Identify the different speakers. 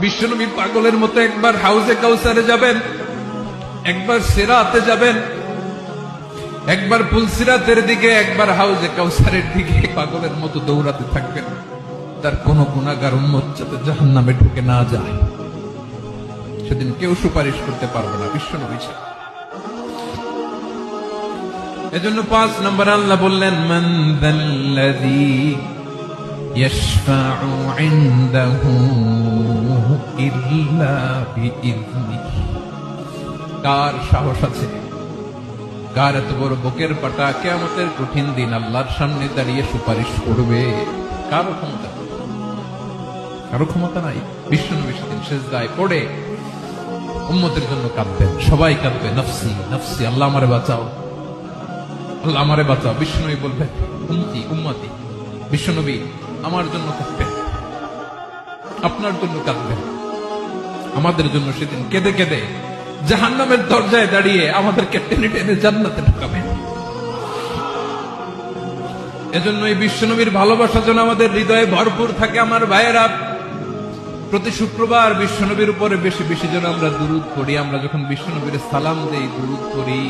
Speaker 1: বিশ্বনবী পাগলের মতো একবার হাউজে কাউসারে যাবেন, একবার সিরাতে যাবেন, একবার পুলসিরাতের দিকে, একবার হাউজে কাউসারের দিকে পাগলের মতো দৌড়াতে থাকবেন। তার কোন গুনাহগার উম্মত যাতে জাহান্নামে ঢুকে না যায়, সেদিন কেউ সুপারিশ করতে পারবে না বিশ্বনবী ছাড়া। এজন্য ৫ নম্বর আল্লাহ বললেন, মান যাল্লাযী ইয়াশফাউ ইনদাহু ইল্লা বিইযনিহি। কার সাহস আছে, কার এত বড় বুকের পাটা কিয়ামতের কঠিন দিন আল্লাহর সামনে দাঁড়িয়ে সুপারিশ করবে? কারো ক্ষমতা, কারো ক্ষমতা নাই। বিশ্বনবী সেদিন সিজদায় পড়ে উম্মতের জন্য কাঁদবেন, সবাই কাঁদবে, নফসি নফসি, আল্লাহ আমারে বাঁচাও, আল্লাহ আমারে বাঁচাও। বিশ্বনবী বলবেন, উম্মতি উম্মতি। বিশ্বনবী আমার জন্য কাঁদবেন, আপনার জন্য কাঁদবেন, আমাদের জন্য সেদিন কেঁদে কেঁদে জাহান্নামের দরজায় দাঁড়িয়ে আমাদেরকে টেনে টেনে জান্নাতে ঢুকাবেন। এজন্য এই বিশ্বনবীর ভালোবাসা যেন আমাদের হৃদয়ে ভরপুর থাকে। আমার ভাইয়েরা, প্রতি শুক্রবার বিশ্বনবীর উপরে বেশি বেশি যেন আমরা দুরূদ পড়ি। আমরা যখন বিশ্বনবীর সালাম দেই, দুরূদ পড়ি,